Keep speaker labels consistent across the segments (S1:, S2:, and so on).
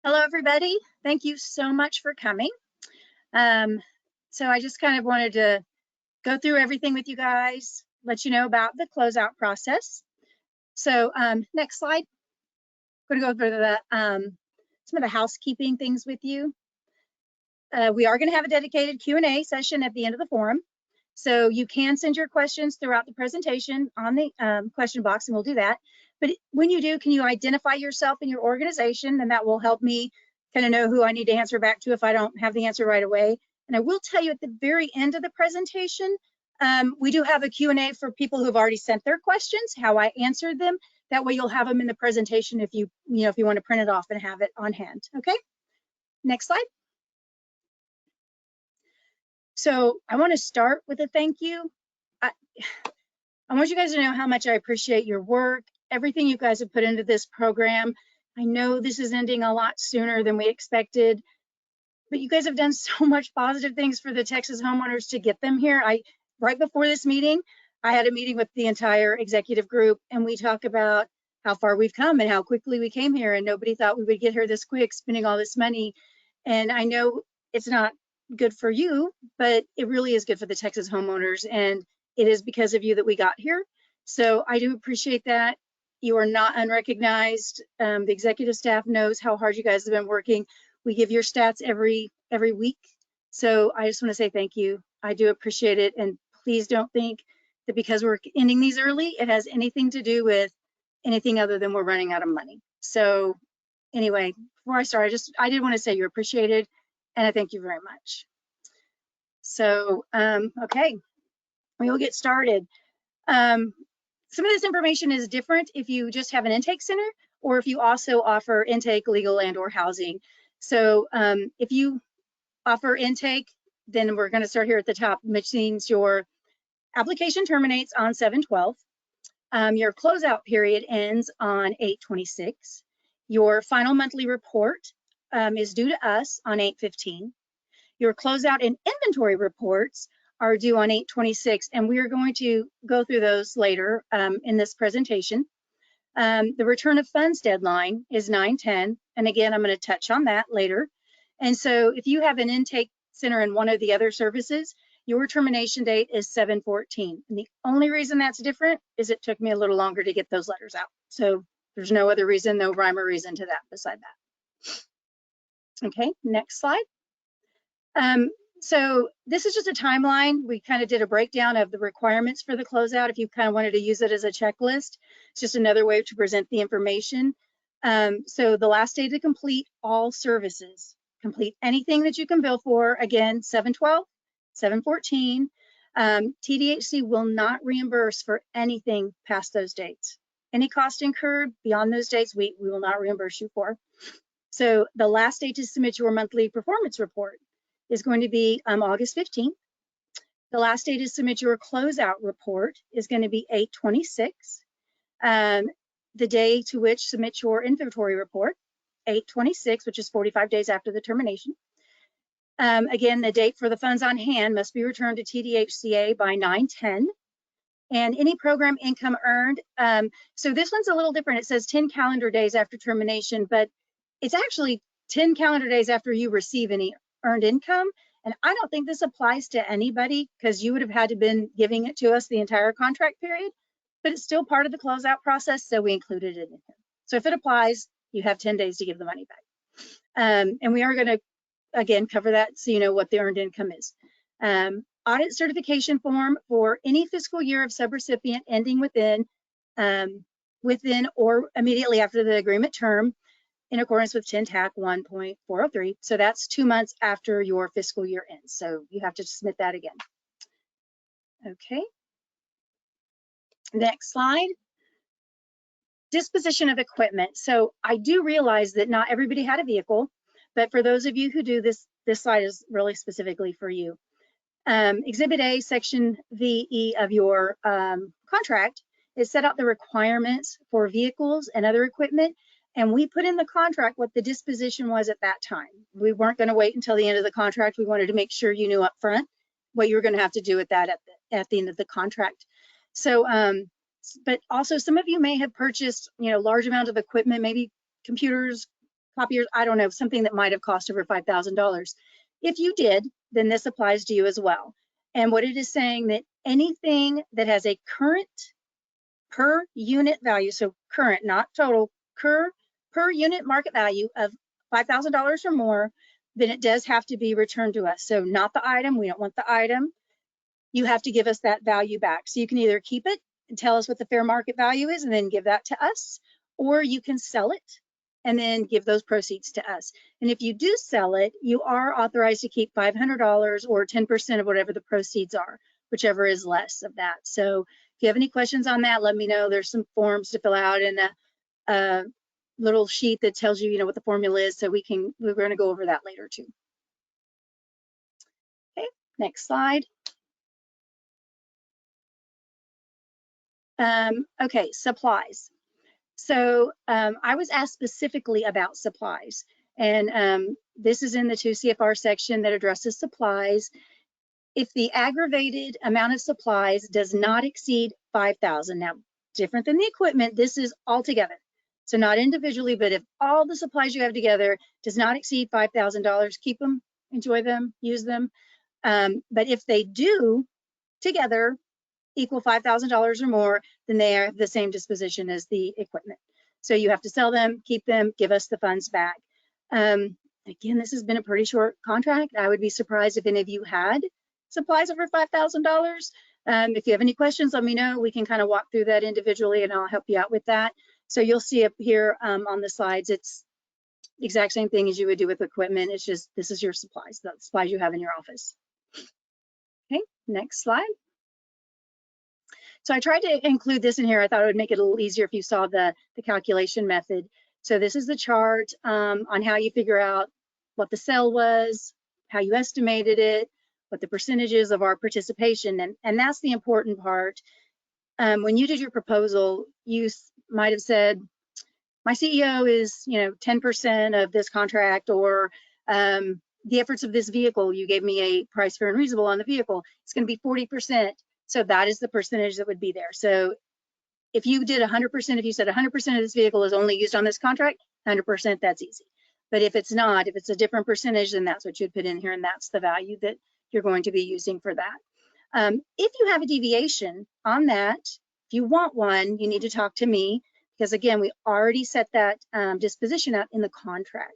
S1: Hello, everybody. Thank you so much for coming. So I just kind of wanted to go through everything with you guys, let you know about the closeout process. So next slide. I'm going to go over some of the housekeeping things with you. We are going to have a dedicated Q&A session at the end of the forum. So you can send your questions throughout the presentation on the question box, and we'll do that. But when you do, can you identify yourself and your organization? And that will help me kind of know who I need to answer back to if I don't have the answer right away. And I will tell you at the very end of the presentation, we do have a Q&A for people who have already sent their questions, how I answered them. That way you'll have them in the presentation if you want to print it off and have it on hand. Okay, next slide. So I want to start with a thank you. I want you guys to know how much I appreciate your work, everything you guys have put into this program. I know this is ending a lot sooner than we expected, but you guys have done so much positive things for the Texas homeowners to get them here. Right before this meeting, I had a meeting with the entire executive group, and we talk about how far we've come and how quickly we came here, and nobody thought we would get here this quick, spending all this money. And I know it's not good for you, but it really is good for the Texas homeowners, and it is because of you that we got here. So I do appreciate that. You are not unrecognized. The executive staff knows how hard you guys have been working. We give your stats every week. So I just want to say thank you. I do appreciate it. And please don't think that because we're ending these early, it has anything to do with anything other than we're running out of money. So anyway, before I start, I did want to say you're appreciated, and I thank you very much. So, okay, we will get started. Some of this information is different if you just have an intake center or if you also offer intake, legal, and or housing. So if you offer intake, then we're going to start here at the top, which means your application terminates on 7/12. Your closeout period ends on 8/26. Your final monthly report is due to us on 8/15. Your closeout and inventory reports are due on 8/26, and we are going to go through those later in this presentation. The return of funds deadline is 9/10, and again, I'm going to touch on that later. And so if you have an intake center in one of the other services, your termination date is 7/14. And the only reason that's different is it took me a little longer to get those letters out. So there's no other reason, no rhyme or reason to that beside that. Okay, next slide. So this is just a timeline. We kind of did a breakdown of the requirements for the closeout. If you kind of wanted to use it as a checklist, it's just another way to present the information. So the last day to complete all services, complete anything that you can bill for, again, 7/12, 7/14. TDHC will not reimburse for anything past those dates. Any cost incurred beyond those dates, we will not reimburse you for. So the last day to submit your monthly performance report is going to be August 15th. The last day to submit your closeout report is going to be 8/26. The day to which submit your inventory report, 8/26, which is 45 days after the termination. Again, the date for the funds on hand must be returned to TDHCA by 9/10. And any program income earned, so this one's a little different. It says 10 calendar days after termination, but it's actually 10 calendar days after you receive any earned income. And I don't think this applies to anybody because you would have had to been giving it to us the entire contract period, but it's still part of the closeout process, so we included it in here. So if it applies, you have 10 days to give the money back. And we are going to, again, cover that so you know what the earned income is. Audit certification form for any fiscal year of subrecipient ending within or immediately after the agreement term, in accordance with 10 TAC 1.403. So that's 2 months after your fiscal year ends. So you have to submit that again. Okay. Next slide. Disposition of equipment. So I do realize that not everybody had a vehicle, but for those of you who do this slide is really specifically for you. Exhibit A, section VE of your contract is set out the requirements for vehicles and other equipment. And we put in the contract what the disposition was at that time. We weren't going to wait until the end of the contract. We wanted to make sure you knew up front what you were going to have to do with that at the end of the contract. So, but also some of you may have purchased, large amount of equipment, maybe computers, copiers, I don't know, something that might have cost over $5,000. If you did, then this applies to you as well. And what it is saying that anything that has a current per unit value, so current, not total, per unit market value of $5,000 or more, then it does have to be returned to us. So not the item, we don't want the item. You have to give us that value back. So you can either keep it and tell us what the fair market value is and then give that to us, or you can sell it and then give those proceeds to us. And if you do sell it, you are authorized to keep $500 or 10% of whatever the proceeds are, whichever is less of that. So if you have any questions on that, let me know. There's some forms to fill out and a little sheet that tells you, what the formula is. So we're going to go over that later too. Okay, next slide. Okay, supplies. So I was asked specifically about supplies, and this is in the 2 CFR section that addresses supplies. If the aggravated amount of supplies does not exceed 5,000, now different than the equipment, this is all together. So not individually, but if all the supplies you have together does not exceed $5,000, keep them, enjoy them, use them. But if they do together equal $5,000 or more, then they are the same disposition as the equipment. So you have to sell them, keep them, give us the funds back. Again, this has been a pretty short contract. I would be surprised if any of you had supplies over $5,000. If you have any questions, let me know. We can kind of walk through that individually and I'll help you out with that. So you'll see up here on the slides, it's the exact same thing as you would do with equipment. It's just, this is your supplies, the supplies you have in your office. Okay, next slide. So I tried to include this in here. I thought it would make it a little easier if you saw the calculation method. So this is the chart on how you figure out what the sale was, how you estimated it, what the percentages of our participation, and that's the important part. When you did your proposal, you might have said, my CEO is 10% of this contract, or the efforts of this vehicle, you gave me a price fair and reasonable on the vehicle, it's going to be 40%. So that is the percentage that would be there. So if you did 100%, if you said 100% of this vehicle is only used on this contract, 100%, that's easy. But if it's not, if it's a different percentage, then that's what you'd put in here, and that's the value that you're going to be using for that. If you have a deviation on that, if you want one, you need to talk to me, because again, we already set that disposition out in the contract.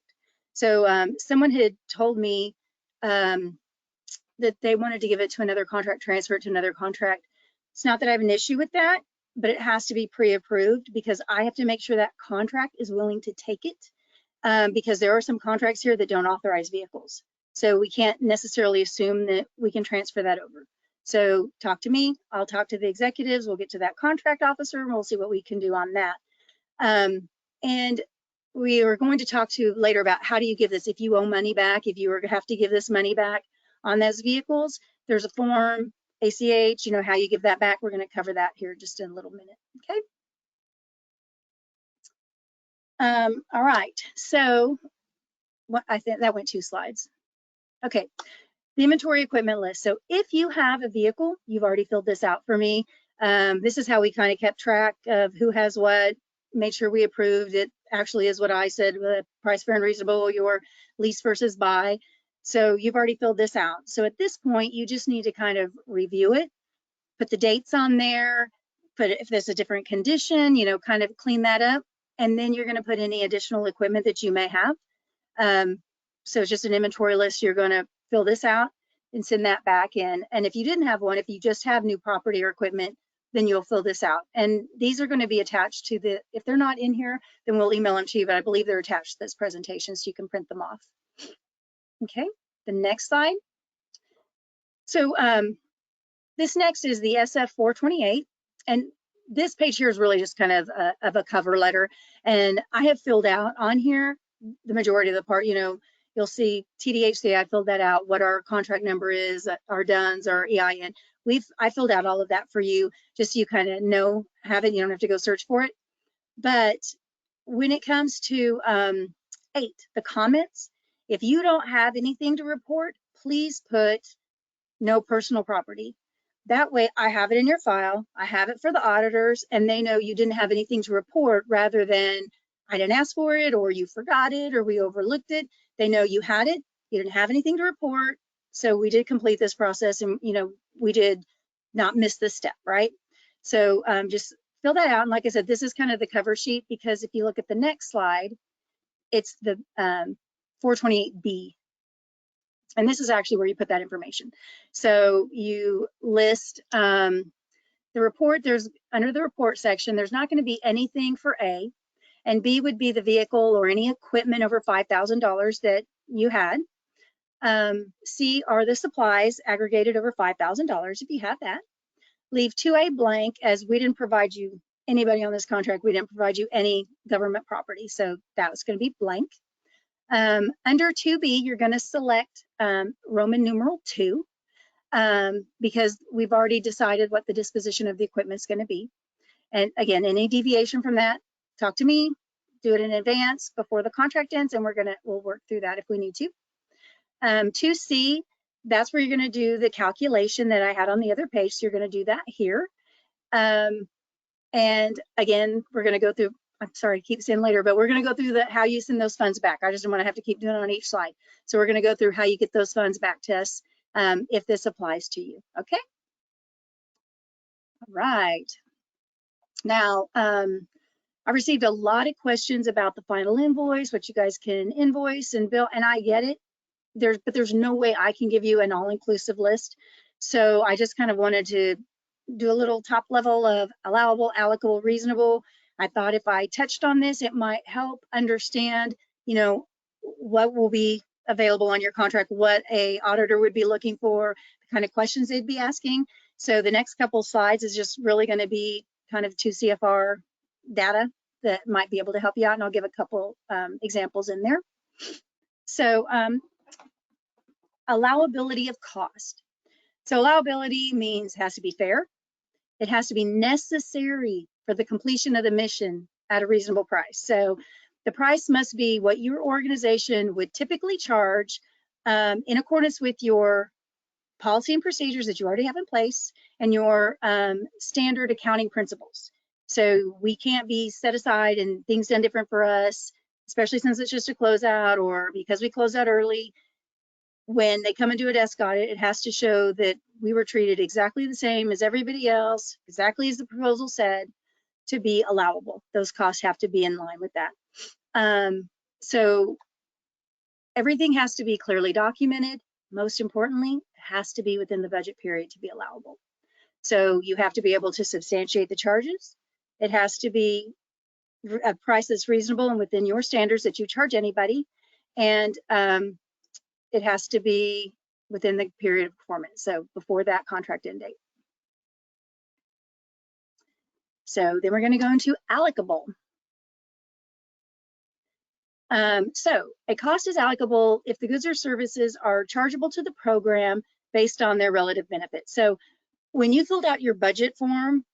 S1: So someone had told me that they wanted to give it to another contract, transfer it to another contract. It's not that I have an issue with that, but it has to be pre-approved because I have to make sure that contract is willing to take it, because there are some contracts here that don't authorize vehicles. So we can't necessarily assume that we can transfer that over. So talk to me, I'll talk to the executives, we'll get to that contract officer, and we'll see what we can do on that. And we are going to talk to later about how do you give this, if you owe money back, if you have to give this money back on those vehicles, there's a form, ACH, how you give that back. We're going to cover that here just in a little minute, okay? All right, so I think that went 2 slides. Okay, the inventory equipment list. So if you have a vehicle, you've already filled this out for me. This is how we kind of kept track of who has what, made sure we approved it. Actually is what I said, price fair and reasonable, your lease versus buy. So you've already filled this out. So at this point, you just need to kind of review it, put the dates on there, put if there's a different condition, kind of clean that up. And then you're going to put any additional equipment that you may have. So it's just an inventory list. You're going to fill this out and send that back in. And if you didn't have one, if you just have new property or equipment, then you'll fill this out. And these are going to be attached to if they're not in here, then we'll email them to you, but I believe they're attached to this presentation so you can print them off. Okay, the next slide. So this next is the SF 428. And this page here is really just kind of a cover letter. And I have filled out on here the majority of the part. You'll see TDHC, I filled that out, what our contract number is, our DUNS, our EIN. I filled out all of that for you, just so you kind of have it. You don't have to go search for it. But when it comes to 8, the comments, if you don't have anything to report, please put no personal property. That way I have it in your file, I have it for the auditors, and they know you didn't have anything to report rather than I didn't ask for it, or you forgot it, or we overlooked it. They know you had it, you didn't have anything to report. So we did complete this process, and we did not miss this step, right? So just fill that out. And like I said, this is kind of the cover sheet, because if you look at the next slide, it's the 428B. And this is actually where you put that information. So you list the report. There's under the report section, there's not going to be anything for A, and B would be the vehicle or any equipment over $5,000 that you had. C are the supplies aggregated over $5,000 if you have that. Leave 2A blank, as we didn't provide you, anybody on this contract, we didn't provide you any government property, so that was going to be blank. Under 2B, you're going to select Roman numeral 2, because we've already decided what the disposition of the equipment is going to be. And again, any deviation from that, talk to me, do it in advance before the contract ends, and we'll work through that if we need to. 2C, that's where you're going to do the calculation that I had on the other page. So you're going to do that here. And again, we're going to go through, I'm sorry to keep saying later, but we're going to go through how you send those funds back. I just don't want to have to keep doing it on each slide. So we're going to go through how you get those funds back to us if this applies to you. Okay. All right. Now, I received a lot of questions about the final invoice, what you guys can invoice and bill, and I get it. But there's no way I can give you an all-inclusive list. So I just kind of wanted to do a little top level of allowable, allocable, reasonable. I thought if I touched on this, it might help understand, what will be available on your contract, what a auditor would be looking for, the kind of questions they'd be asking. So the next couple slides is just really going to be kind of 2 CFR data that might be able to help you out, and I'll give a couple examples in there. So allowability of cost. So allowability means it has to be fair. It has to be necessary for the completion of the mission at a reasonable price. So the price must be what your organization would typically charge in accordance with your policy and procedures that you already have in place and your standard accounting principles. So we can't be set aside and things done different for us, especially since it's just a closeout or because we close out early. When they come and do a desk audit, it has to show that we were treated exactly the same as everybody else, exactly as the proposal said, to be allowable. Those costs have to be in line with that. So everything has to be clearly documented. Most importantly, it has to be within the budget period to be allowable. So you have to be able to substantiate the charges. It has to be a price that's reasonable and within your standards that you charge anybody. And it has to be within the period of performance, so before that contract end date. So then we're going to go into allocable. So a cost is allocable if the goods or services are chargeable to the program based on their relative benefits. So when you filled out your budget form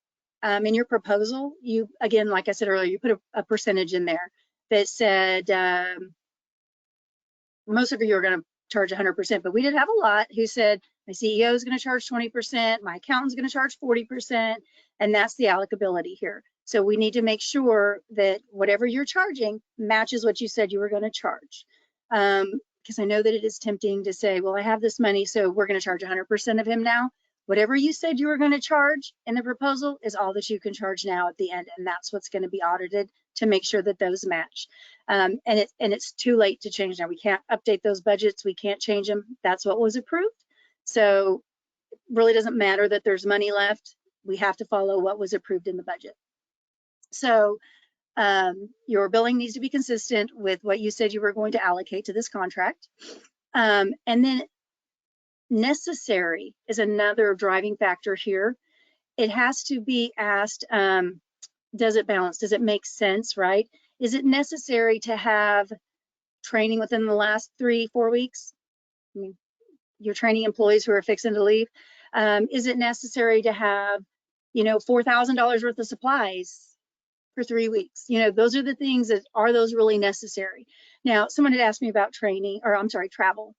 S1: in your proposal, you, again, like I said earlier, you put a percentage in there that said most of you are going to charge 100%, but we did have a lot who said my CEO is going to charge 20%, my accountant's going to charge 40%, and that's the allocability here. So we need to make sure that whatever you're charging matches what you said you were going to charge. Because I know that it is tempting to say, well, I have this money, so we're going to charge 100% of him now. Whatever you said you were going to charge in the proposal is all that you can charge now at the end, and that's what's going to be audited to make sure that those match. And it's too late to change now. We can't update those budgets. We can't change them. That's what was approved. So it really doesn't matter that there's money left. We have to follow what was approved in the budget. So your billing needs to be consistent with what you said you were going to allocate to this contract. And then necessary is another driving factor here. It has to be asked, does it balance? Does it make sense, right? Is it necessary to have training within the last 3-4 weeks? I mean, you're training employees who are fixing to leave. Is it necessary to have, $4,000 worth of supplies for 3 weeks? Those are the things that, are those really necessary? Now, someone had asked me about travel.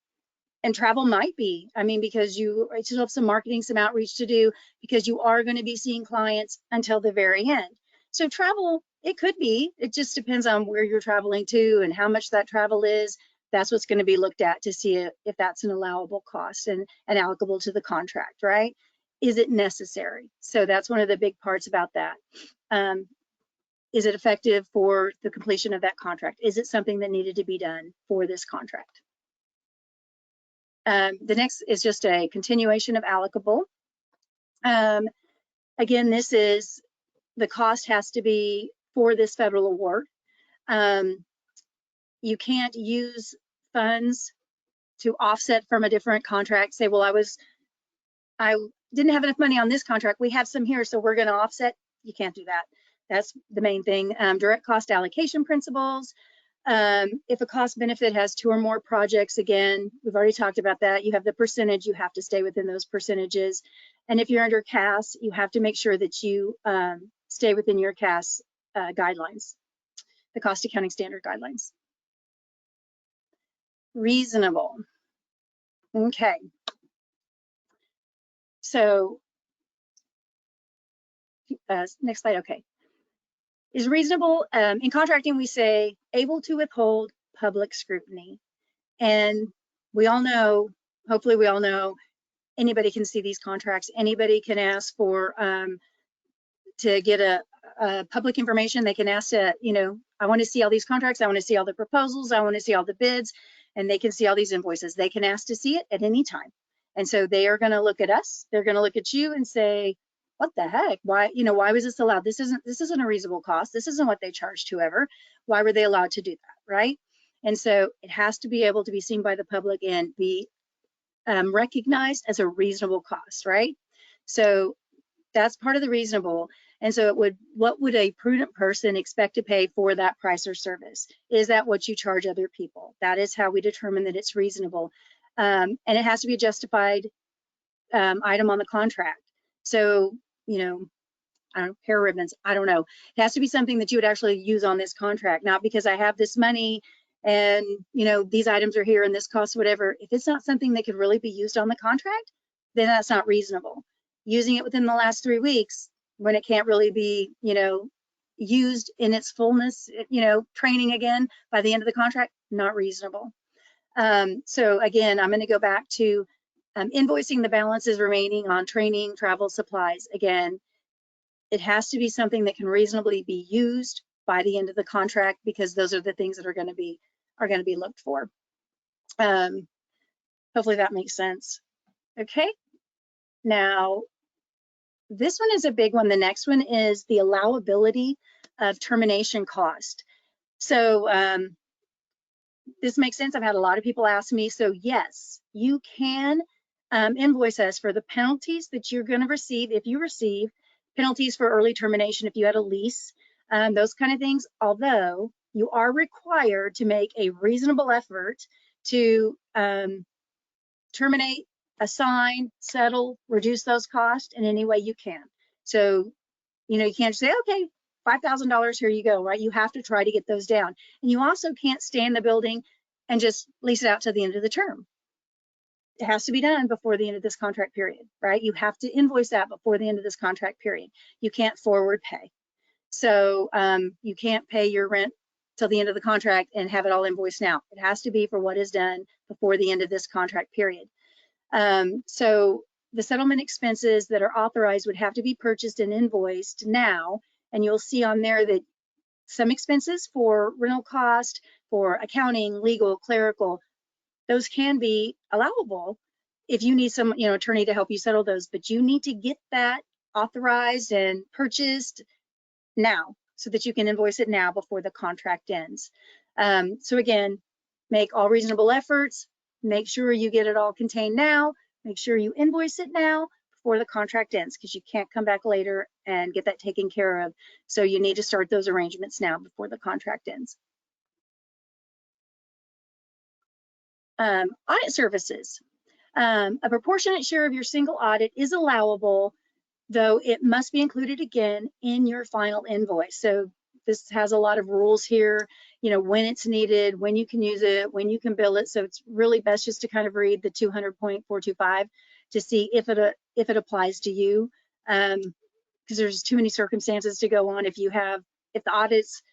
S1: And travel might be, because you still have some marketing, some outreach to do, because you are going to be seeing clients until the very end. So travel, it could be, it just depends on where you're traveling to and how much that travel is. That's what's going to be looked at to see if that's an allowable cost and allocable to the contract, right? Is it necessary? So that's one of the big parts about that. Is it effective for the completion of that contract? Is it something that needed to be done for this contract? The next is just a continuation of allocable. Again, this is the cost has to be for this federal award. You can't use funds to offset from a different contract. Say, well, I didn't have enough money on this contract. We have some here, so we're going to offset. You can't do that. That's the main thing. Direct cost allocation principles. If a cost benefit has 2 or more projects, again, we've already talked about that. You have the percentage, you have to stay within those percentages. And if you're under CAS, you have to make sure that you stay within your CAS guidelines, the cost accounting standard guidelines. Reasonable. Okay. So next slide, okay. Is reasonable, in contracting we say able to withhold public scrutiny. And we all know, hopefully we all know, anybody can see these contracts. Anybody can ask for, to get a public information. They can ask to, you know, I want to see all these contracts. I want to see all the proposals. I want to see all the bids, and they can see all these invoices. They can ask to see it at any time. And so they are going to look at us. They're going to look at you and say, what the heck? Why, you know, why was this allowed? This isn't a reasonable cost. This isn't what they charged whoever. Why were they allowed to do that, right? And so it has to be able to be seen by the public and be recognized as a reasonable cost, right? So that's part of the reasonable. And so it would, what would a prudent person expect to pay for that price or service? Is that what you charge other people? That is how we determine that it's reasonable. And it has to be a justified item on the contract. So, you know, I don't know, hair ribbons, I don't know. It has to be something that you would actually use on this contract, not because I have this money and, you know, these items are here and this costs whatever. If it's not something that could really be used on the contract, then that's not reasonable. Using it within the last 3 weeks when it can't really be, you know, used in its fullness, you know, training again by the end of the contract, not reasonable. So again, I'm going to go back to invoicing the balances remaining on training, travel, supplies. Again, it has to be something that can reasonably be used by the end of the contract, because those are the things that are going to be looked for. Hopefully that makes sense. Okay. Now, this one is a big one. The next one is the allowability of termination cost. So this makes sense. I've had a lot of people ask me. So yes, you can invoice us for the penalties that you're going to receive if you receive penalties for early termination, if you had a lease, those kind of things, although you are required to make a reasonable effort to terminate, assign, settle, reduce those costs in any way you can. So, you know, you can't just say, okay, $5,000, here you go, right? You have to try to get those down. And you also can't stay in the building and just lease it out to the end of the term. It has to be done before the end of this contract period, right? You have to invoice that before the end of this contract period. You can't forward pay. So you can't pay your rent till the end of the contract and have it all invoiced now. It has to be for what is done before the end of this contract period. So the settlement expenses that are authorized would have to be purchased and invoiced now. And you'll see on there that some expenses for rental cost, for accounting, legal, clerical, those can be allowable if you need some, you know, attorney to help you settle those, but you need to get that authorized and purchased now so that you can invoice it now before the contract ends. So again, make all reasonable efforts, make sure you get it all contained now, make sure you invoice it now before the contract ends, because you can't come back later and get that taken care of. So you need to start those arrangements now before the contract ends. Audit services. A proportionate share of your single audit is allowable, though it must be included again in your final invoice. So this has a lot of rules here, you know, when it's needed, when you can use it, when you can bill it. So it's really best just to kind of read the 200.425 to see if it applies to you. because there's too many circumstances to go on. If the audit's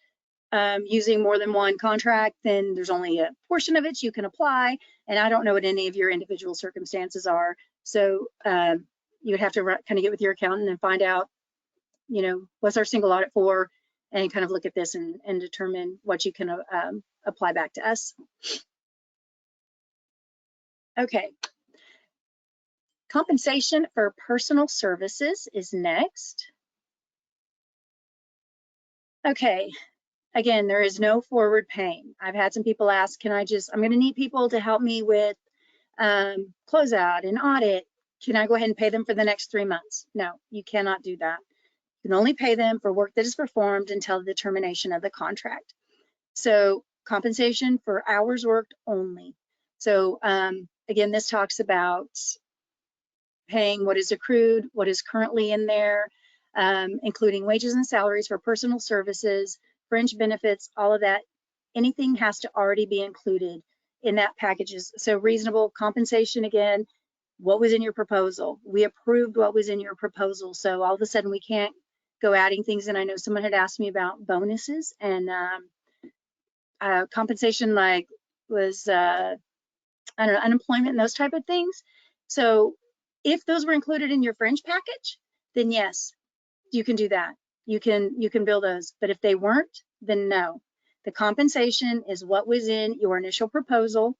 S1: using more than one contract, then there's only a portion of it you can apply. And I don't know what any of your individual circumstances are. So you would have to kind of get with your accountant and find out, you know, what's our single audit for, and kind of look at this and determine what you can apply back to us. Okay. Compensation for personal services is next. Okay. Again, there is no forward paying. I've had some people ask, I'm going to need people to help me with closeout and audit. Can I go ahead and pay them for the next 3 months? No, you cannot do that. You can only pay them for work that is performed until the termination of the contract. So compensation for hours worked only. So again, this talks about paying what is accrued, what is currently in there, including wages and salaries for personal services, fringe benefits, all of that. Anything has to already be included in that packages. So reasonable compensation, again, what was in your proposal? We approved what was in your proposal. So all of a sudden we can't go adding things. And I know someone had asked me about bonuses and compensation, like was, I don't know, unemployment and those type of things. So if those were included in your fringe package, then yes, you can do that. You can bill those. But if they weren't, then no. The compensation is what was in your initial proposal,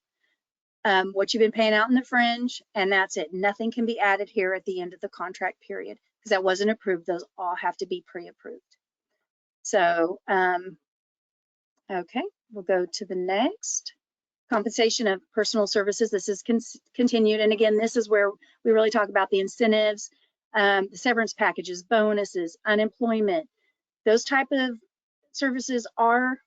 S1: what you've been paying out in the fringe, and that's it. Nothing can be added here at the end of the contract period because that wasn't approved. Those all have to be pre-approved. So, okay, we'll go to the next. Compensation of personal services. This is continued. And again, this is where we really talk about the incentives, the severance packages, bonuses, unemployment. Those type of services are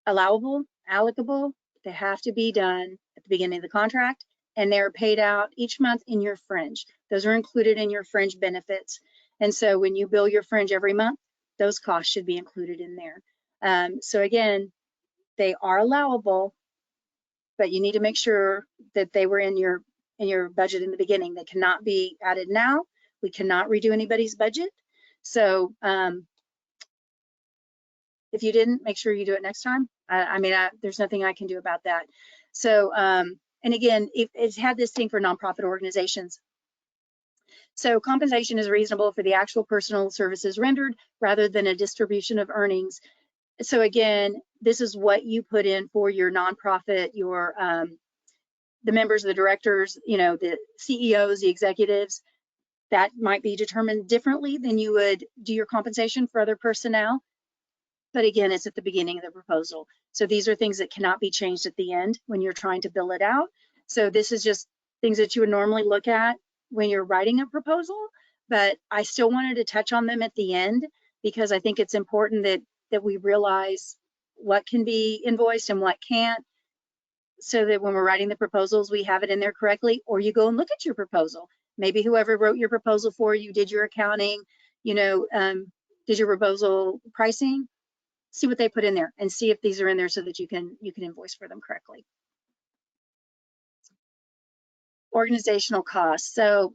S1: allowable, allocable. They have to be done at the beginning of the contract, and they're paid out each month in your fringe. Those are included in your fringe benefits. And so when you bill your fringe every month, those costs should be included in there. So again, they are allowable, but you need to make sure that they were in your budget in the beginning. They cannot be added now. We cannot redo anybody's budget. So if you didn't, make sure you do it next time. There's nothing I can do about that. So, and again, it's had this thing for nonprofit organizations. So compensation is reasonable for the actual personal services rendered rather than a distribution of earnings. So again, this is what you put in for your nonprofit, your the members, the directors, you know, the CEOs, the executives. That might be determined differently than you would do your compensation for other personnel. But again, it's at the beginning of the proposal. So these are things that cannot be changed at the end when you're trying to bill it out. So this is just things that you would normally look at when you're writing a proposal, but I still wanted to touch on them at the end because I think it's important that we realize what can be invoiced and what can't, so that when we're writing the proposals, we have it in there correctly. Or you go and look at your proposal. Maybe whoever wrote your proposal for you did your accounting, you know, did your proposal pricing. See what they put in there and see if these are in there so that you can invoice for them correctly. Organizational costs. So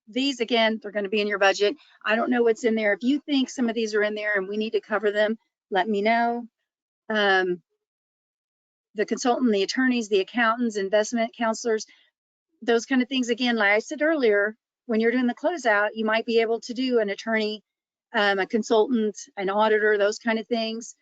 S1: these, again, they're going to be in your budget. I don't know what's in there. If you think some of these are in there and we need to cover them, let me know. The consultant, the attorneys, the accountants, investment counselors, those kind of things. Again, like I said earlier, when you're doing the closeout, you might be able to do an attorney, a consultant, an auditor, those kind of things.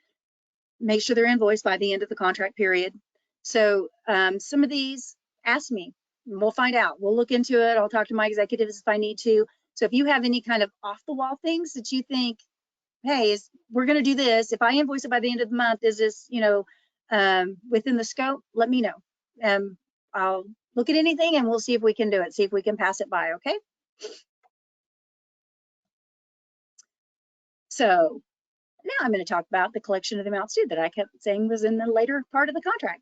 S1: Make sure they're invoiced by the end of the contract period. So some of these, ask me, and we'll find out. We'll look into it. I'll talk to my executives if I need to. So if you have any kind of off the wall things that you think, hey, we're going to do this, if I invoice it by the end of the month, is this, you know, within the scope? Let me know. I'll look at anything and we'll see if we can do it, see if we can pass it by, okay? So now I'm going to talk about the collection of the amounts due that I kept saying was in the later part of the contract.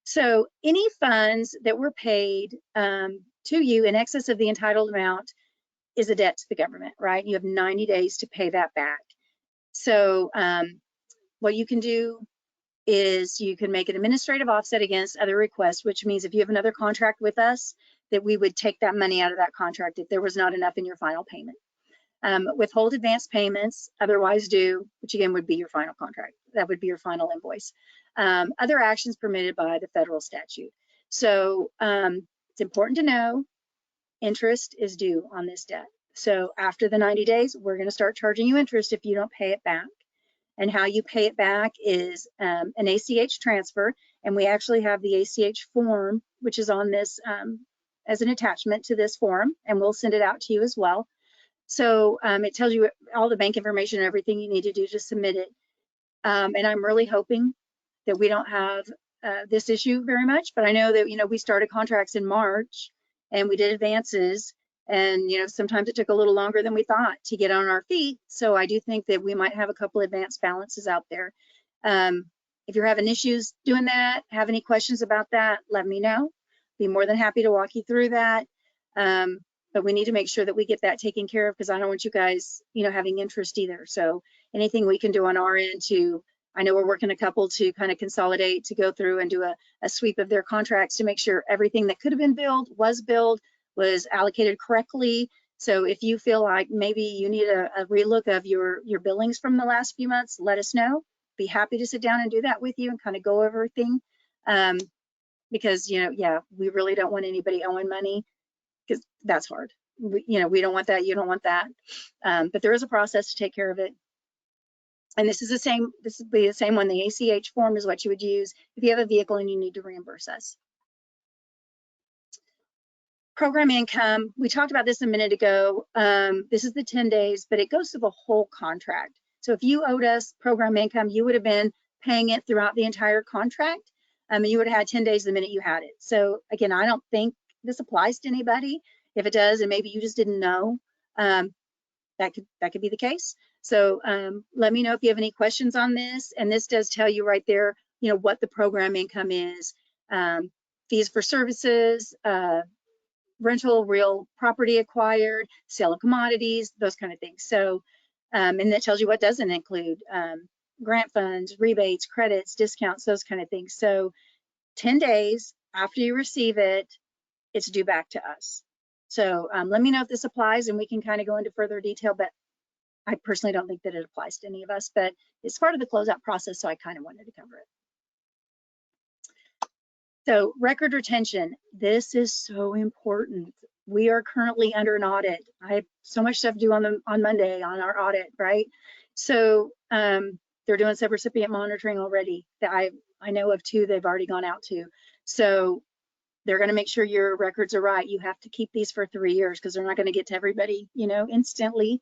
S1: So any funds that were paid to you in excess of the entitled amount is a debt to the government, right? You have 90 days to pay that back. So what you can do is you can make an administrative offset against other requests, which means if you have another contract with us that we would take that money out of that contract if there was not enough in your final payment. Withhold advance payments, otherwise due, which again would be your final contract. That would be your final invoice. Other actions permitted by the federal statute. So it's important to know interest is due on this debt. So after the 90 days, we're going to start charging you interest if you don't pay it back. And how you pay it back is an ACH transfer. And we actually have the ACH form, which is on this as an attachment to this form, and we'll send it out to you as well. So it tells you all the bank information and everything you need to do to submit it. And I'm really hoping that we don't have this issue very much, but I know that, we started contracts in March and we did advances, and, sometimes it took a little longer than we thought to get on our feet. So I do think that we might have a couple advanced balances out there. If you're having issues doing that, have any questions about that, let me know. Be more than happy to walk you through that. But we need to make sure that we get that taken care of, because I don't want you guys, having interest either. So anything we can do on our end to, I know we're working a couple to kind of consolidate, to go through and do a sweep of their contracts to make sure everything that could have been billed, was allocated correctly. So if you feel like maybe you need a relook of your billings from the last few months, let us know. Be happy to sit down and do that with you and kind of go over everything. Because, we really don't want anybody owing money, because that's hard. We don't want that. You don't want that. But there is a process to take care of it. And this would be the same one. The ACH form is what you would use if you have a vehicle and you need to reimburse us. Program income, we talked about this a minute ago. This is the 10 days, but it goes to the whole contract. So if you owed us program income, you would have been paying it throughout the entire contract. And you would have had 10 days the minute you had it. So again, I don't think this applies to anybody. If it does, and maybe you just didn't know, that could be the case. So let me know if you have any questions on this. And this does tell you right there, what the program income is, fees for services, rental, real property acquired, sale of commodities, those kind of things. So, and that tells you what doesn't include grant funds, rebates, credits, discounts, those kind of things. So 10 days after you receive it, it's due back to us. So let me know if this applies, and we can kind of go into further detail, but I personally don't think that it applies to any of us, but it's part of the closeout process, so I kind of wanted to cover it. So record retention, this is so important. We are currently under an audit. I have so much stuff to do on Monday on our audit, right? So they're doing subrecipient monitoring already. That I know of 2 they've already gone out to. So they're going to make sure your records are right. You have to keep these for 3 years, because they're not going to get to everybody, instantly.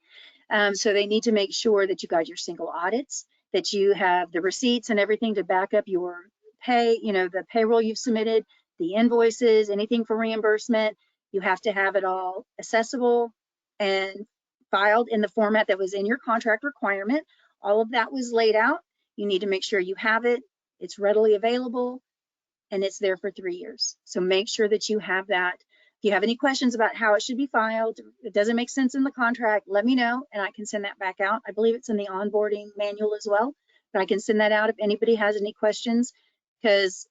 S1: So they need to make sure that you got your single audits, that you have the receipts and everything to back up your pay, the payroll you've submitted, the invoices, anything for reimbursement. You have to have it all accessible and filed in the format that was in your contract requirement. All of that was laid out. You need to make sure you have it, it's readily available, and it's there for 3 years. So make sure that you have that. If you have any questions about how it should be filed, it doesn't make sense in the contract, let me know, and I can send that back out. I believe it's in the onboarding manual as well, but I can send that out if anybody has any questions. Because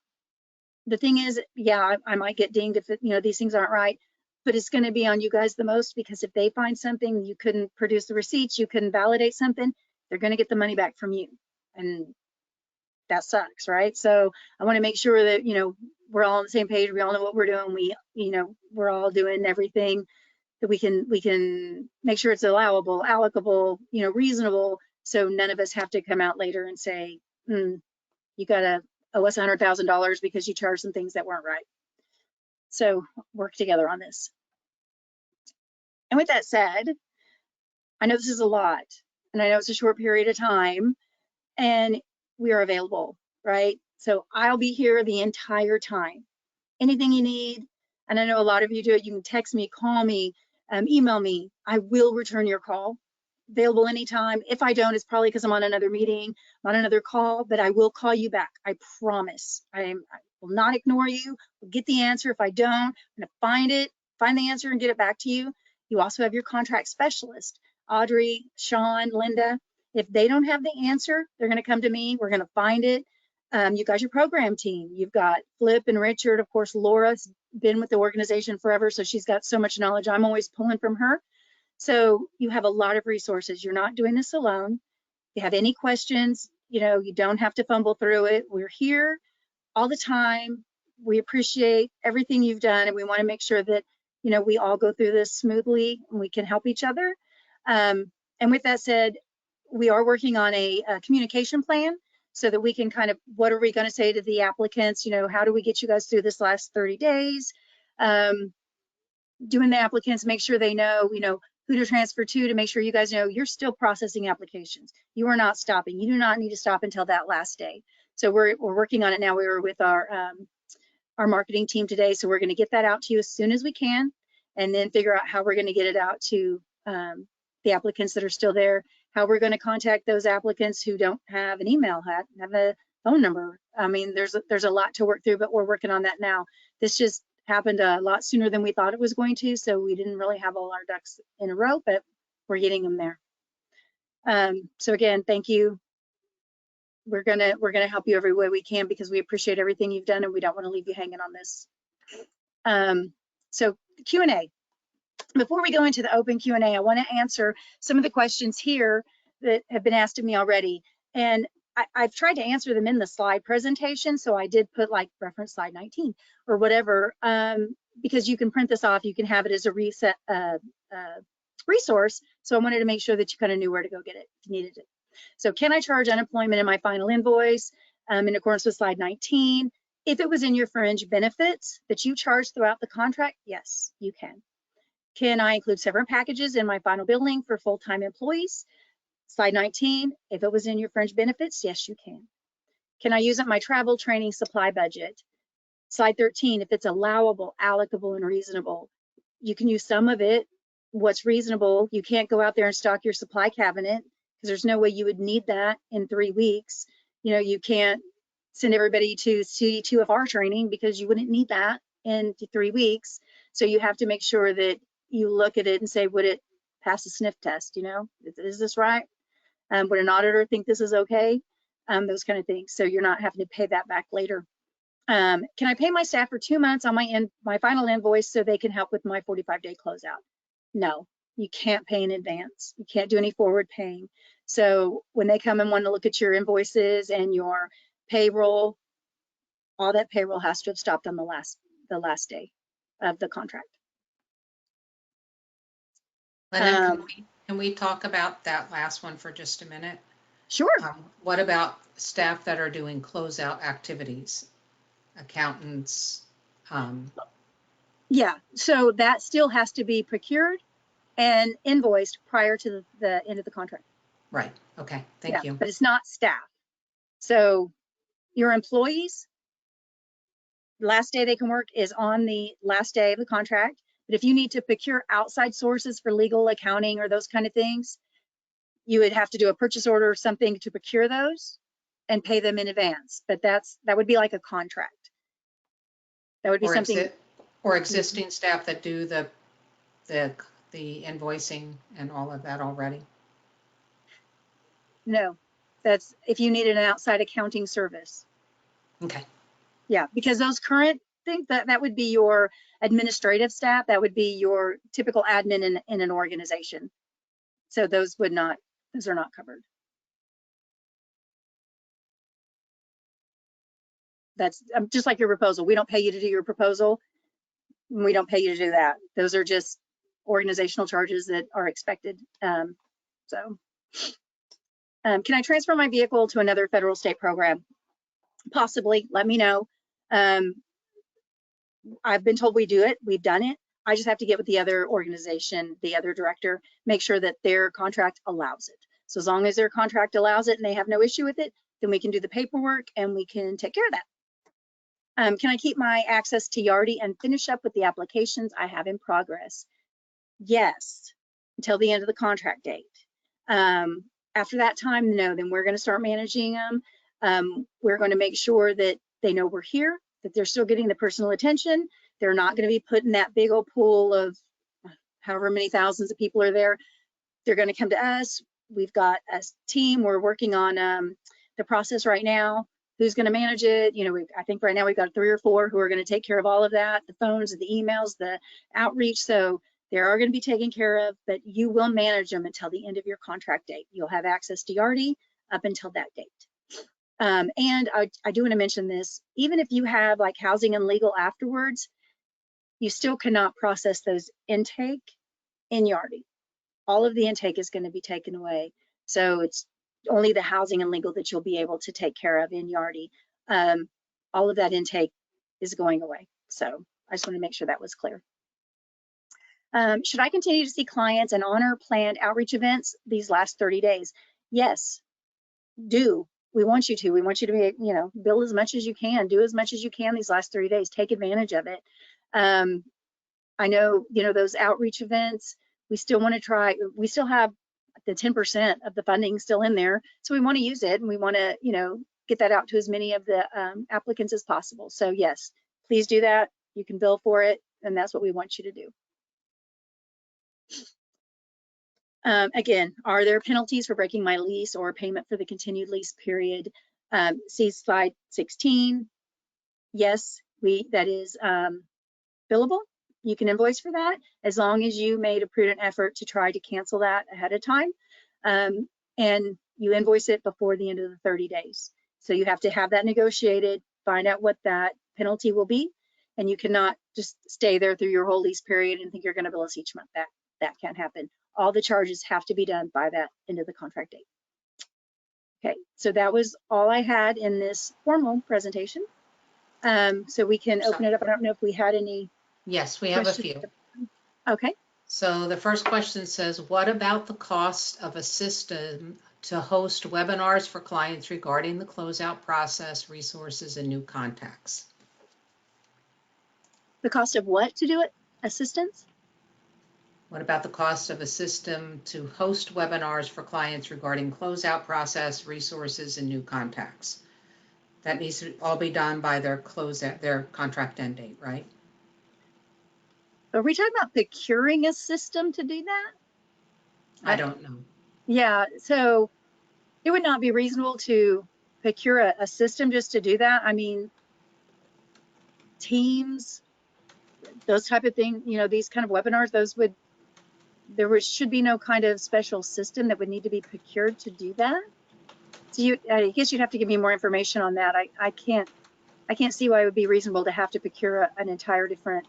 S1: the thing is, yeah, I might get dinged if these things aren't right, but it's going to be on you guys the most, because if they find something, you couldn't produce the receipts, you couldn't validate something, they're going to get the money back from you, and that sucks, right? So I want to make sure that we're all on the same page. We all know what we're doing. We're all doing everything that we can make sure it's allowable, allocable, reasonable, so none of us have to come out later and say, you gotta owe us $100,000 because you charged some things that weren't right. So work together on this. And with that said, I know this is a lot, and I know it's a short period of time, and we are available, right? So I'll be here the entire time. Anything you need, and I know a lot of you do it, you can text me, call me, email me. I will return your call. Available anytime. If I don't, it's probably because I'm on another meeting, on another call, but I will call you back. I promise. I will not ignore you. We'll get the answer. If I don't, I'm going to find the answer and get it back to you. You also have your contract specialist, Audrey, Sean, Linda. If they don't have the answer, they're going to come to me. We're going to find it. You got your program team. You've got Flip and Richard, of course, Laura been with the organization forever, so she's got so much knowledge. I'm always pulling from her. So you have a lot of resources. You're not doing this alone. If you have any questions, you know, you don't have to fumble through it. We're here all the time. We appreciate everything you've done, and we want to make sure that, you know, we all go through this smoothly and we can help each other. And with that said, we are working on a communication plan so that we can kind of, what are we going to say to the applicants? You know, how do we get you guys through this last 30 days? Doing the applicants, make sure they know, you know, who to transfer to make sure you guys know you're still processing applications. You are not stopping. You do not need to stop until that last day. So we're working on it now. We were with our marketing team today, so we're going to get that out to you as soon as we can, and then figure out how we're going to get it out to the applicants that are still there, how we're going to contact those applicants who don't have an email, have a phone number. I mean, there's a lot to work through, but we're working on that now. This just happened a lot sooner than we thought it was going to, so we didn't really have all our ducks in a row, but we're getting them there. So again, thank you. We're gonna help you every way we can because we appreciate everything you've done and we don't want to leave you hanging on this. So Q&A. Before we go into the open Q&A, I want to answer some of the questions here that have been asked of me already. And I've tried to answer them in the slide presentation, so I did put like reference slide 19 or whatever, because you can print this off, you can have it as a resource. So I wanted to make sure that you kind of knew where to go get it if you needed it. So can I charge unemployment in my final invoice in accordance with slide 19? If it was in your fringe benefits that you charged throughout the contract, yes, you can. Can I include severance packages in my final billing for full-time employees? Slide 19, if it was in your fringe benefits, yes, you can. Can I use up my travel, training, supply budget? Slide 13, if it's allowable, allocable, and reasonable, you can use some of it. What's reasonable, you can't go out there and stock your supply cabinet because there's no way you would need that in 3 weeks. You know, you can't send everybody to C2FR training because you wouldn't need that in 3 weeks. So you have to make sure that you look at it and say, would it pass a sniff test? You know, is this right? Would an auditor think this is okay? Those kind of things. So you're not having to pay that back later. Can I pay my staff for 2 months on my final invoice so they can help with my 45-day closeout? No, you can't pay in advance. You can't do any forward paying. So when they come and want to look at your invoices and your payroll, all that payroll has to have stopped on the last day of the contract.
S2: Linda, can we talk about that last one for just a minute?
S1: Sure.
S2: What about staff that are doing closeout activities, accountants?
S1: Yeah, so that still has to be procured and invoiced prior to the end of the contract.
S2: Right. Okay. Thank you.
S1: But it's not staff. So your employees, last day they can work is on the last day of the contract. But if you need to procure outside sources for legal, accounting, or those kind of things, you would have to do a purchase order or something to procure those and pay them in advance. But that would be like a contract. That would be something.
S2: Or existing staff that do the invoicing and all of that already.
S1: No, that's if you needed an outside accounting service.
S2: Okay.
S1: Yeah, because those current things, that would be your administrative staff. That would be your typical admin in an organization. So those are not covered. That's just like your proposal. We don't pay you to do your proposal. We don't pay you to do that. Those are just organizational charges that are expected. Can I transfer my vehicle to another federal state program? Possibly, let me know. I've been told we do it, we've done it. I just have to get with the other organization, the other director, make sure that their contract allows it. So as long as their contract allows it and they have no issue with it, then we can do the paperwork and we can take care of that. Can I keep my access to Yardi and finish up with the applications I have in progress? Yes, until the end of the contract date. After that time, no, then we're going to start managing them. We're going to make sure that they know we're here, that they're still getting the personal attention. They're not going to be put in that big old pool of however many thousands of people are there. They're going to come to us. We've got a team. We're working on the process right now who's going to manage it. You know, I think right now we've got 3 or 4 who are going to take care of all of that, the phones, the emails, the outreach. So they are going to be taken care of, but you will manage them until the end of your contract date. You'll have access to Yardi up until that date. And I do want to mention this, even if you have like housing and legal afterwards, you still cannot process those intake in Yardi. All of the intake is going to be taken away. So it's only the housing and legal that you'll be able to take care of in Yardi. All of that intake is going away. So I just want to make sure that was clear. Should I continue to see clients and honor planned outreach events these last 30 days? Yes, do. We want you to. We want you to be, you know, bill as much as you can, do as much as you can these last 30 days. Take advantage of it. I know, you know, those outreach events, we still want to try, we still have the 10% of the funding still in there. So we want to use it and we want to, you know, get that out to as many of the applicants as possible. So yes, please do that. You can bill for it and that's what we want you to do. Again, are there penalties for breaking my lease or payment for the continued lease period? See slide 16. Yes, that is billable. You can invoice for that as long as you made a prudent effort to try to cancel that ahead of time. And you invoice it before the end of the 30 days. So you have to have that negotiated, find out what that penalty will be, and you cannot just stay there through your whole lease period and think you're going to bill us each month. That can't happen. All the charges have to be done by that end of the contract date. Okay, so that was all I had in this formal presentation. So we can open it up. I don't know if we had any.
S2: Yes, we have a few.
S1: Okay.
S2: So the first question says, what about the cost of a system to host webinars for clients regarding the closeout process, resources, and new contacts?
S1: The cost of what to do it? Assistance?
S2: What about the cost of a system to host webinars for clients regarding closeout process, resources, and new contacts? That needs to all be done by their closeout, their contract end date, right?
S1: Are we talking about procuring a system to do that?
S2: I don't know.
S1: Yeah, so it would not be reasonable to procure a system just to do that. I mean, Teams, those type of things, you know, these kind of webinars, there should be no kind of special system that would need to be procured to do that. So I guess you'd have to give me more information on that. I can't see why it would be reasonable to have to procure an entire different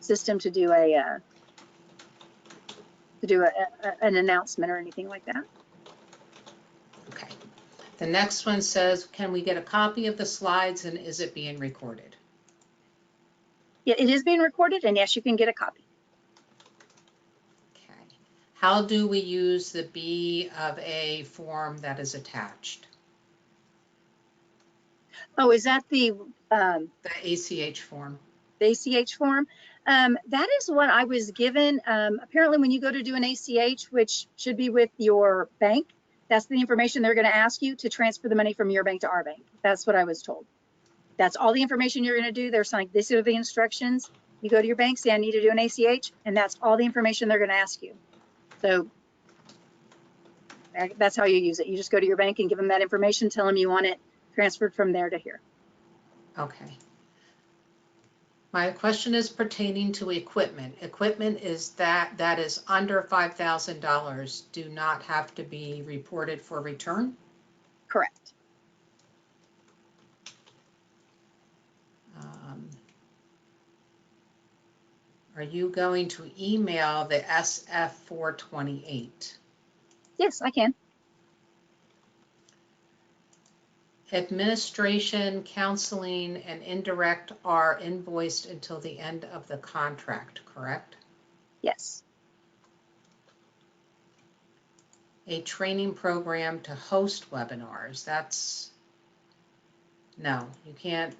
S1: system to do an announcement or anything like that.
S2: Okay. The next one says, can we get a copy of the slides and is it being recorded?
S1: Yeah, it is being recorded, and yes, you can get a copy.
S2: Okay. How do we use the B of A form that is attached?
S1: Oh, is that the
S2: ACH form?
S1: The ACH form? That is what I was given. Apparently, when you go to do an ACH, which should be with your bank, that's the information they're going to ask you to transfer the money from your bank to our bank. That's what I was told. That's all the information you're going to do. They're saying, these are the instructions. You go to your bank, say, I need to do an ACH, and that's all the information they're going to ask you. So that's how you use it. You just go to your bank and give them that information, tell them you want it transferred from there to here.
S2: Okay. My question is pertaining to equipment. Equipment is that is under $5,000 do not have to be reported for return?
S1: Correct.
S2: Are you going to email the SF428?
S1: Yes, I can.
S2: Administration, counseling, and indirect are invoiced until the end of the contract, correct?
S1: Yes.
S2: A training program to host webinars. No, you can't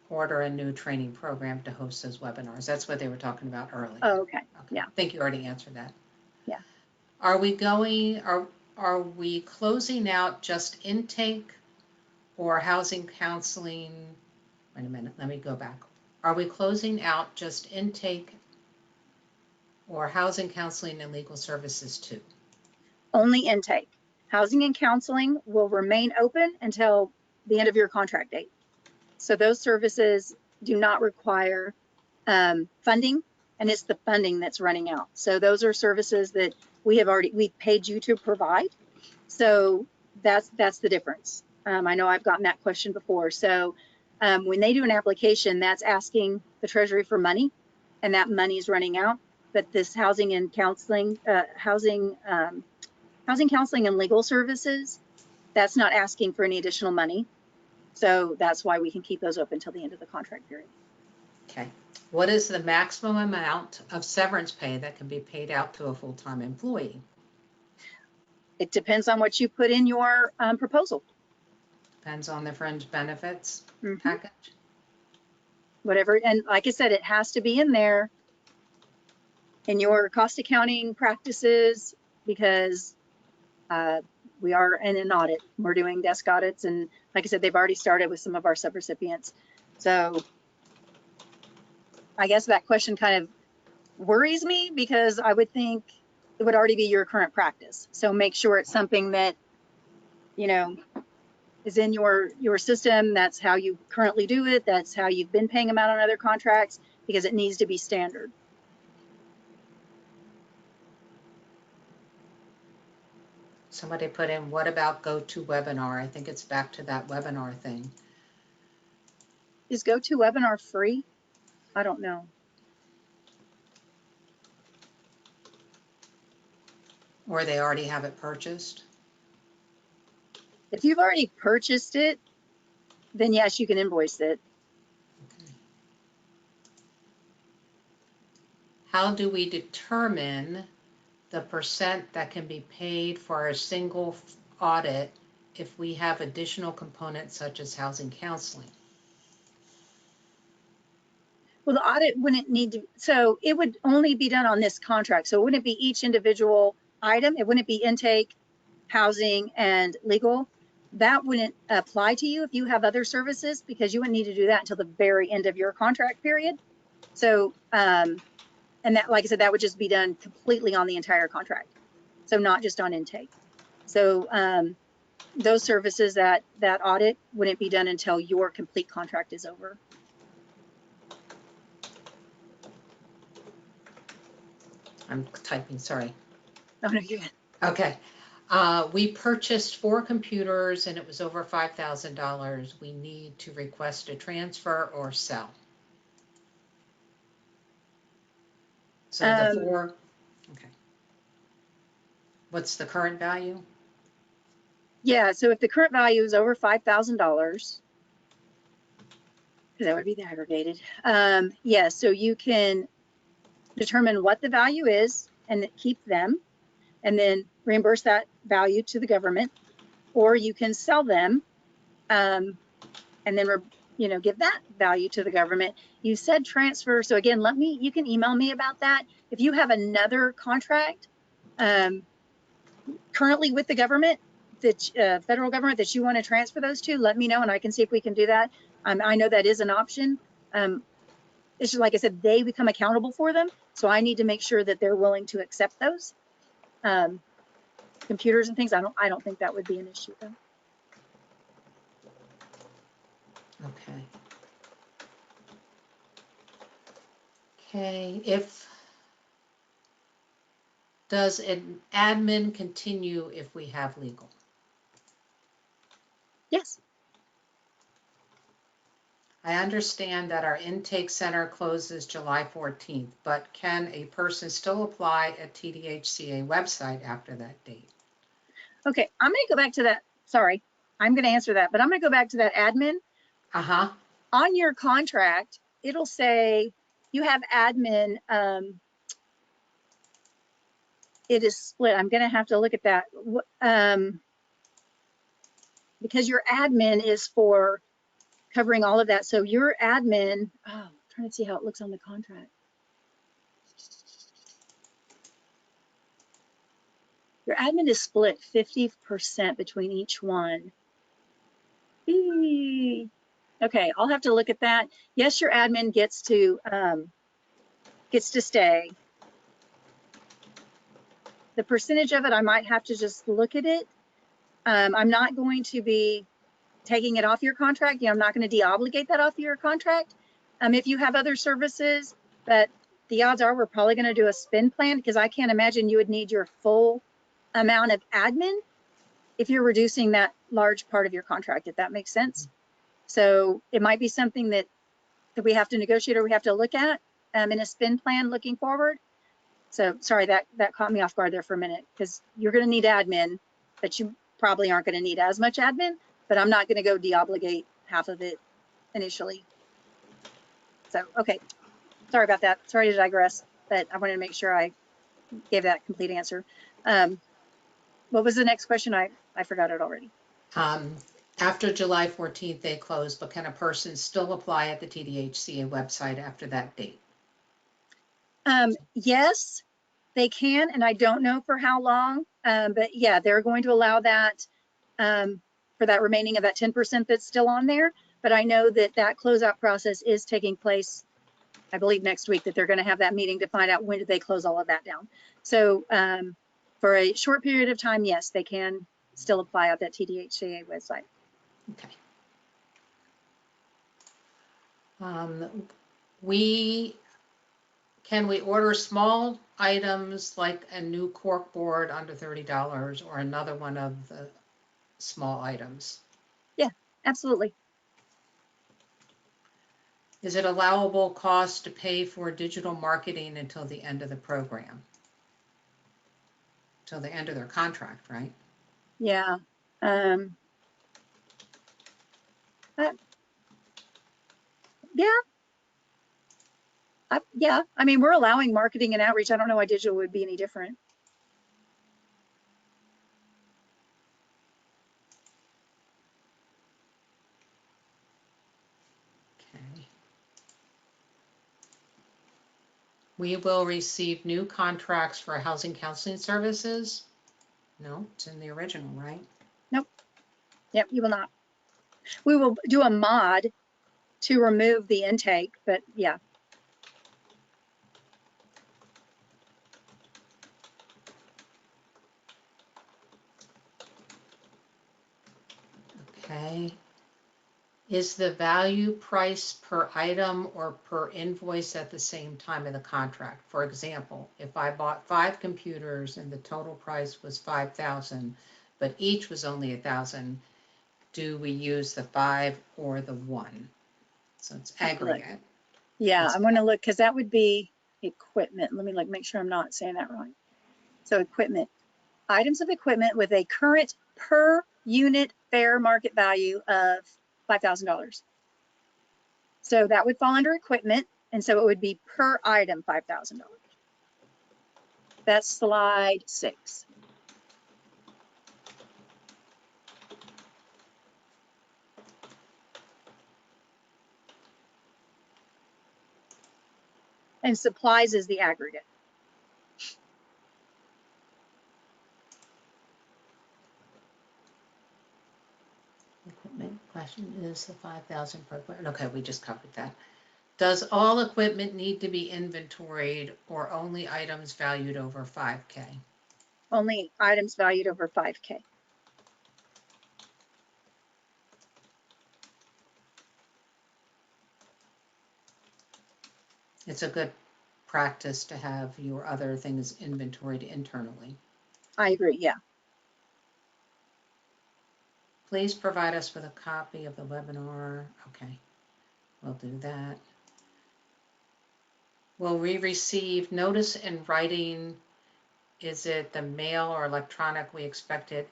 S2: order a new training program to host those webinars. That's what they were talking about earlier.
S1: Oh, okay. Yeah.
S2: I think you already answered that.
S1: Yeah.
S2: Are we closing out just intake or housing counseling? Wait a minute, let me go back. Are we closing out just intake or housing counseling and legal services too?
S1: Only intake. Housing and counseling will remain open until the end of your contract date. So those services do not require funding, and it's the funding that's running out. So those are services that we've paid you to provide. So that's the difference. I know I've gotten that question before. So when they do an application, that's asking the Treasury for money, and that money is running out. But this housing and counseling, housing counseling and legal services, that's not asking for any additional money. So that's why we can keep those open until the end of the contract period.
S2: Okay. What is the maximum amount of severance pay that can be paid out to a full-time employee?
S1: It depends on what you put in your proposal.
S2: Depends on the fringe benefits
S1: Mm-hmm.
S2: package.
S1: Whatever, and like I said, it has to be in there in your cost accounting practices, because we are in an audit. We're doing desk audits, and like I said, they've already started with some of our subrecipients. So I guess that question kind of worries me, because I would think it would already be your current practice. So make sure it's something that, you know, is in your system. That's how you currently do it. That's how you've been paying them out on other contracts, because it needs to be standard.
S2: Somebody put in, what about GoToWebinar? I think it's back to that webinar thing.
S1: Is GoToWebinar free? I don't know.
S2: Or they already have it purchased.
S1: If you've already purchased it, then yes, you can invoice it.
S2: Okay. How do we determine the percent that can be paid for a single audit if we have additional components such as housing counseling?
S1: Well, the audit wouldn't need to, so it would only be done on this contract. So it wouldn't be each individual item. It wouldn't be intake, housing, and legal. That wouldn't apply to you if you have other services, because you wouldn't need to do that until the very end of your contract period. So, and that, like I said, that would just be done completely on the entire contract. So not just on intake. So those services, that audit wouldn't be done until your complete contract is over.
S2: I'm typing, sorry.
S1: Oh, no, you're good.
S2: Okay. We purchased 4 computers and it was over $5,000. We need to request a transfer or sell. So the 4, okay. What's the current value?
S1: Yeah, so if the current value is over $5,000, that would be the aggregated. Yeah, so you can determine what the value is and keep them, and then reimburse that value to the government, or you can sell them and then give that value to the government. You said transfer, so again, you can email me about that. If you have another contract currently with the government, that federal government, that you want to transfer those to, let me know and I can see if we can do that. I know that is an option. It's just, like I said, they become accountable for them, so I need to make sure that they're willing to accept those computers and things. I don't think that would be an issue though.
S2: Okay. Okay, does an admin continue if we have legal?
S1: Yes.
S2: I understand that our intake center closes July 14th, but can a person still apply at TDHCA website after that date?
S1: Okay, I'm going to go back to that. Sorry, I'm going to answer that, but I'm going to go back to that admin.
S2: Uh-huh.
S1: On your contract, it'll say you have admin. It is split. I'm going to have to look at that because your admin is for covering all of that. So your admin, I'm trying to see how it looks on the contract. Your admin is split 50% between each one. Okay, I'll have to look at that. Yes, your admin gets to stay. The percentage of it, I might have to just look at it. I'm not going to be taking it off your contract. I'm not going to deobligate that off your contract. If you have other services, but the odds are we're probably going to do a spend plan, because I can't imagine you would need your full amount of admin if you're reducing that large part of your contract, if that makes sense. So it might be something that we have to negotiate or we have to look at in a spend plan looking forward. So sorry, that caught me off guard there for a minute, because you're going to need admin, but you probably aren't going to need as much admin, but I'm not going to go deobligate half of it initially. So, okay, sorry about that. Sorry to digress, but I wanted to make sure I gave that complete answer. What was the next question? I forgot it already.
S2: After July 14th, they close, but can a person still apply at the TDHCA website after that date?
S1: Yes, they can, and I don't know for how long, but yeah, they're going to allow that for that remaining of that 10% that's still on there. But I know that that closeout process is taking place, I believe next week, that they're going to have that meeting to find out when did they close all of that down. So for a short period of time, yes, they can still apply at that TDHCA website.
S2: Okay. Can we order small items like a new cork board under $30 or another one of the small items?
S1: Yeah, absolutely.
S2: Is it allowable cost to pay for digital marketing until the end of the program? Till the end of their contract, right?
S1: Yeah. Yeah. Yeah. I mean, we're allowing marketing and outreach. I don't know why digital would be any different.
S2: Okay. We will receive new contracts for housing counseling services. No, it's in the original, right?
S1: Nope. Yep, you will not. We will do a mod to remove the intake, but yeah.
S2: Okay. Is the value price per item or per invoice at the same time of the contract? For example, if I bought 5 computers and the total price was $5,000, but each was only $1,000, do we use the 5 or the 1? So it's aggregate.
S1: Yeah, I'm going to look, because that would be equipment. Let me make sure I'm not saying that right. So equipment, items of equipment with a current per unit fair market value of $5,000. So that would fall under equipment. And so it would be per item $5,000. That's slide 6. And supplies is the aggregate.
S2: Equipment question is the 5,000 per equipment. Okay, we just covered that. Does all equipment need to be inventoried or only items valued over 5K?
S1: Only items valued over 5K.
S2: It's a good practice to have your other things inventoried internally.
S1: I agree, yeah.
S2: Please provide us with a copy of the webinar. Okay, we'll do that. Will we receive notice in writing? Is it the mail or electronic? We expect it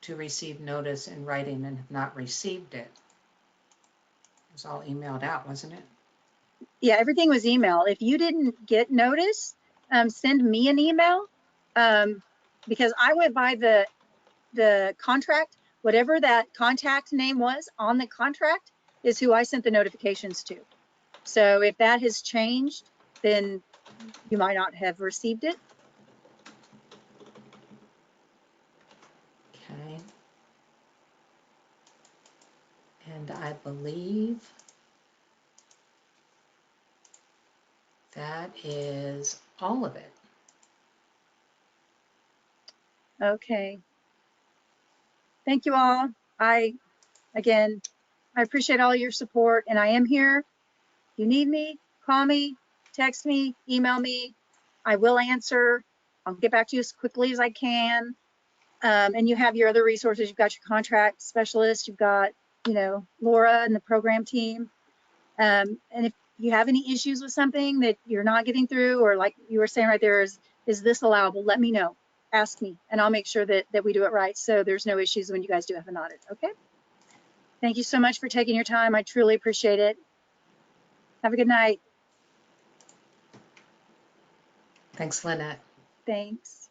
S2: to receive notice in writing and have not received it. It was all emailed out, wasn't it?
S1: Yeah, everything was email. If you didn't get notice, send me an email, because I went by the contract. Whatever that contact name was on the contract is who I sent the notifications to. So if that has changed, then you might not have received it.
S2: Okay. And I believe that is all of it.
S1: Okay. Thank you all. I Again, I appreciate all your support, and I am here. If you need me, call me, text me, email me. I will answer. I'll get back to you as quickly as I can. And you have your other resources. You've got your contract specialist. You've got, Laura and the program team. And if you have any issues with something that you're not getting through, or like you were saying right there, is this allowable? Let me know. Ask me, and I'll make sure that we do it right, so there's no issues when you guys do have an audit. Okay. Thank you so much for taking your time. I truly appreciate it. Have a good night.
S2: Thanks, Lynette.
S1: Thanks.